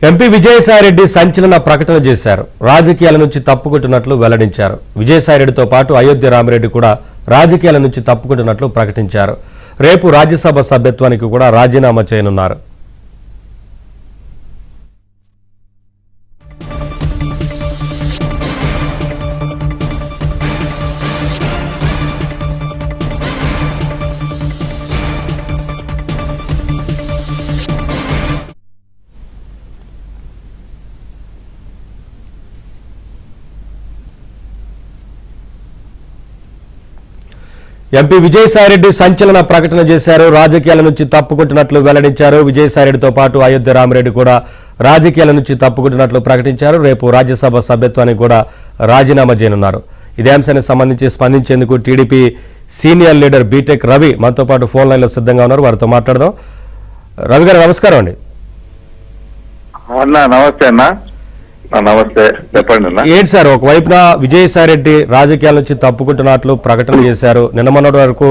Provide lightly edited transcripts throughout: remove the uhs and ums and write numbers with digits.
MP Vijayasai Reddy సంచలన ప్రకటన చేశారు. రాజకీయాల నుంచి తప్పుకుంటున్నట్లు వెల్లడించారు. విజయసాయిరెడ్డితో పాటు అయోధ్య రామిరెడ్డి కూడా రాజకీయాల నుంచి తప్పుకుంటున్నట్లు ప్రకటించారు. రేపు రాజ్యసభ సభ్యత్వానికి కూడా రాజీనామా చేయనున్నారు. ఎంపీ విజయసాయిరెడ్డి సంచలన ప్రకటన చేశారు. రాజకీయాల నుంచి తప్పుకుంటున్నట్లు వెల్లడించారు. విజయసాయిరెడ్డితో పాటు అయోధ్య రామిరెడ్డి కూడా రాజకీయాల నుంచి తప్పుకుంటున్నట్లు ప్రకటించారు. రేపు రాజ్యసభ సభ్యత్వానికి కూడా రాజీనామా చేయనున్నారు. ఇదే అంశానికి సంబంధించి స్పందించేందుకు TDP senior leader BTech Ravi మనతో పాటు ఫోన్ లైన్లో సిద్ధంగా ఉన్నారు. వారితో మాట్లాడదాం. రవి గారు నమస్కారం అండి. నమస్తే అన్న. నమస్తే, చెప్పండి అన్న. ఏంటి సార్, ఒకవైపున విజయసాయిరెడ్డి రాజకీయాల నుంచి తప్పుకుంటున్నట్లు ప్రకటన చేశారు. నిన్న మొన్నటి వరకు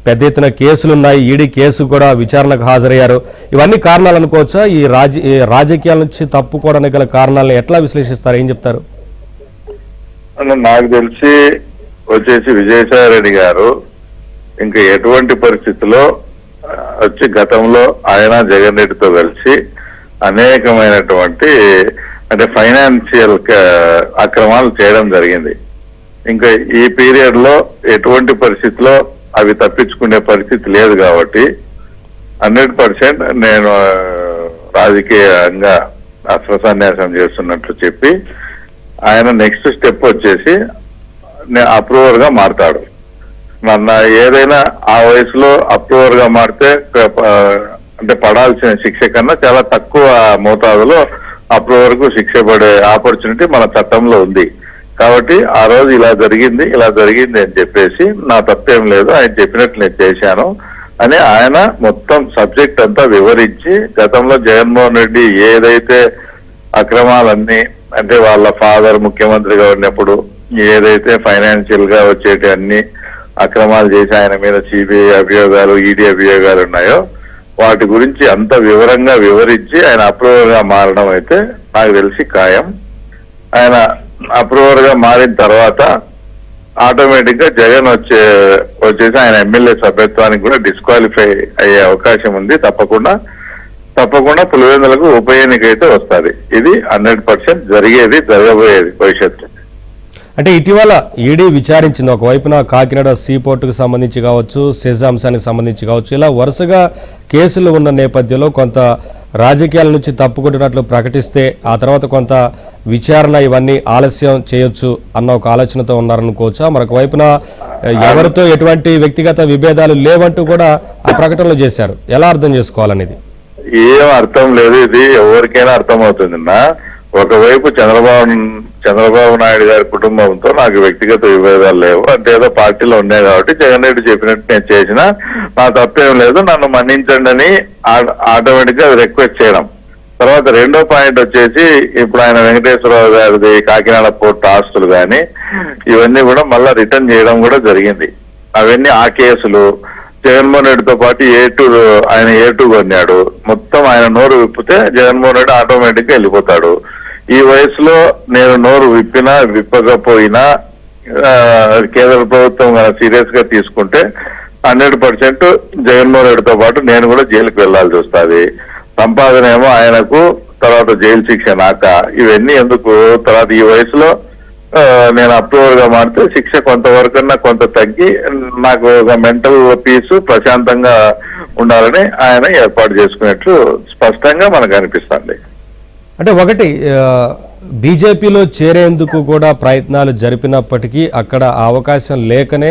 పెద్ద ఎత్తున కేసులున్నాయి. ఈడీ కేసు కూడా విచారణకు హాజరయ్యారు. ఇవన్నీ కారణాలు అనుకోవచ్చా? ఈ రాజకీయాల నుంచి తప్పుకోవడానికి గల కారణాలను ఎట్లా విశ్లేషిస్తారు? ఏం చెప్తారు? నాకు తెలిసి వచ్చేసి విజయసాయిరెడ్డి గారు ఇంకా ఎటువంటి పరిస్థితుల్లో వచ్చి గతంలో ఆయన జగన్ రెడ్డితో కలిసి అనేకమైనటువంటి అంటే ఫైనాన్షియల్ అక్రమాలు చేయడం జరిగింది. ఇంకా ఈ పీరియడ్ లో ఎటువంటి పరిస్థితిలో అవి తప్పించుకునే పరిస్థితి లేదు కాబట్టి 100% నేను రాజకీయంగా అస్త్రసన్యాసం చేస్తున్నట్లు చెప్పి ఆయన నెక్స్ట్ స్టెప్ వచ్చేసి అప్రూవర్ గా మారతాడు. ఏదైనా ఆ వయసులో అప్రూవర్ గా మారితే అంటే పడాల్సిన శిక్ష కన్నా చాలా తక్కువ మోతాదులో అప్రూవర్ కు శిక్ష పడే ఆపర్చునిటీ మన చట్టంలో ఉంది. కాబట్టి ఆ రోజు ఇలా జరిగింది అని చెప్పేసి నా తప్పేం లేదు, ఆయన చెప్పినట్లు నేను చేశాను అని ఆయన మొత్తం సబ్జెక్ట్ అంతా వివరించి గతంలో జగన్మోహన్ రెడ్డి ఏదైతే అక్రమాలన్నీ అంటే వాళ్ళ ఫాదర్ ముఖ్యమంత్రిగా ఉన్నప్పుడు ఏదైతే ఫైనాన్షియల్ గా వచ్చేటి అన్ని అక్రమాలు చేసి ఆయన మీద సిబిఐ అభియోగాలు, ఈడీ అభియోగాలు ఉన్నాయో వాటి గురించి అంత వివరంగా వివరించి ఆయన అప్రూవర్ గా మారడం అయితే నాకు తెలిసి ఖాయం. ఆయన అప్రూవర్ గా మారిన తర్వాత ఆటోమేటిక్ గా జగన్ వచ్చేసి ఆయన ఎమ్మెల్యే సభ్యత్వానికి కూడా డిస్క్వాలిఫై అయ్యే అవకాశం ఉంది. తప్పకుండా పులివెందులకు ఉప ఎన్నిక అయితే వస్తుంది. ఇది 100% జరగబోయేది భవిష్యత్తు. అంటే ఇటీవల ఈడీ విచారించింది. ఒకవైపున కాకినాడ సీ పోర్టుకు సంబంధించి కావచ్చు, సెజ్ అంశానికి సంబంధించి కావచ్చు, ఇలా వరుసగా కేసులు ఉన్న నేపథ్యంలో కొంత రాజకీయాల నుంచి తప్పుకుంటున్నట్లు ప్రకటిస్తే ఆ తర్వాత కొంత విచారణ ఇవన్నీ ఆలస్యం చేయొచ్చు అన్న ఒక ఆలోచనతో ఉన్నారనుకోవచ్చా? మరొక వైపున ఎవరితో ఎటువంటి వ్యక్తిగత విభేదాలు లేవంటూ కూడా ఆ ప్రకటనలు చేశారు. ఎలా అర్థం చేసుకోవాలనేది ఏం అర్థం లేదు. ఇది ఎవరికైనా అర్థమవుతుందన్నా. ఒకవైపు చంద్రబాబు నాయుడు గారి కుటుంబంతో నాకు వ్యక్తిగత విభేదాలు లేవు అంటే ఏదో పార్టీలో ఉన్నాయి కాబట్టి జగన్ రెడ్డి చెప్పినట్టు నేను చేసినా నా తప్పేం లేదు, నన్ను మన్నించండి అని ఆటోమేటిక్ గా రిక్వెస్ట్ చేయడం. తర్వాత రెండో పాయింట్ వచ్చేసి ఇప్పుడు ఆయన వెంకటేశ్వరరావు గారిది కాకినాడ పోర్టు ఆస్తులు కానీ ఇవన్నీ కూడా మళ్ళా రిటర్న్ చేయడం కూడా జరిగింది. అవన్నీ ఆ కేసులు జగన్మోహన్ రెడ్డితో పాటు ఆయన A2 కొన్నాడు. మొత్తం ఆయన నోరు విప్పితే జగన్మోహన్ రెడ్డి ఆటోమేటిక్ గా వెళ్ళిపోతాడు. ఈ వయసులో నేను నోరు విప్పకపోయినా కేంద్ర ప్రభుత్వం సీరియస్ గా తీసుకుంటే 100% జగన్మోహన్ రెడ్డితో పాటు నేను కూడా జైలుకి వెళ్లాల్సి వస్తుంది. సంపాదన ఏమో ఆయనకు, తర్వాత జైలు శిక్ష నాక. ఇవన్నీ ఎందుకు? తర్వాత ఈ వయసులో నేను అప్రూవర్ గా మారితే శిక్ష కొంతవరకన్నా కొంత తగ్గి నాకు ఒక మెంటల్ పీస్ ప్రశాంతంగా ఉండాలని ఆయన ఏర్పాటు చేసుకున్నట్లు స్పష్టంగా మనకు అనిపిస్తుంది. అంటే ఒకటి బీజేపీలో చేరేందుకు కూడా ప్రయత్నాలు జరిపినప్పటికీ అక్కడ అవకాశం లేకనే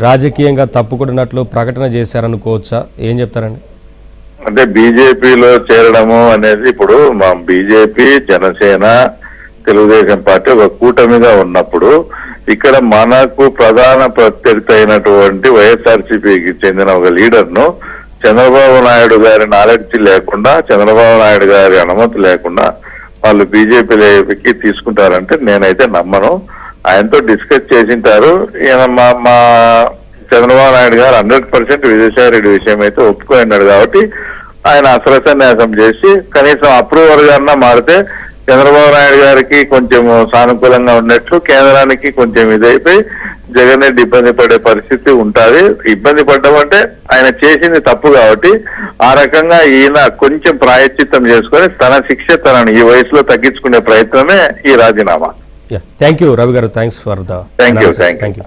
రాజకీయంగా తప్పుకున్నట్లు ప్రకటన చేశారనుకోవచ్చా? ఏం చెప్తారండి? అంటే బీజేపీలో చేరడము అనేది ఇప్పుడు మా బీజేపీ, జనసేన, తెలుగుదేశం పార్టీ ఒక కూటమిగా ఉన్నప్పుడు ఇక్కడ మనకు ప్రధాన ప్రత్యర్థి అయినటువంటి వైఎస్ఆర్సీపీకి చెందిన ఒక లీడర్ ను చంద్రబాబు నాయుడు గారి నాలెడ్జ్ లేకుండా, చంద్రబాబు నాయుడు గారి అనుమతి లేకుండా వాళ్ళు బీజేపీకి తీసుకుంటారంటే నేనైతే నమ్మను. ఆయనతో డిస్కస్ చేసింటారు. మా చంద్రబాబు నాయుడు గారు 100% విజయసాయిరెడ్డి విషయం అయితే ఒప్పుకున్నాడు కాబట్టి ఆయన అసలు చేసి కనీసం అప్రూవర్ గారన్నా మారితే చంద్రబాబు నాయుడు గారికి కొంచెం సానుకూలంగా ఉన్నట్లు, కేంద్రానికి కొంచెం ఇదైపోయి జగన్ రెడ్డి ఇబ్బంది పడే పరిస్థితి ఉంటుంది. ఇబ్బంది పడ్డం అంటే ఆయన చేసింది తప్పు కాబట్టి ఆ రకంగా ఈయన కొంచెం ప్రాయశ్చిత్తం చేసుకొని తన శిక్ష తనని ఈ వయసులో తగ్గించుకునే ప్రయత్నమే ఈ రాజీనామా. థ్యాంక్ యూ రవి గారు, thanks for the thank you. Thank you.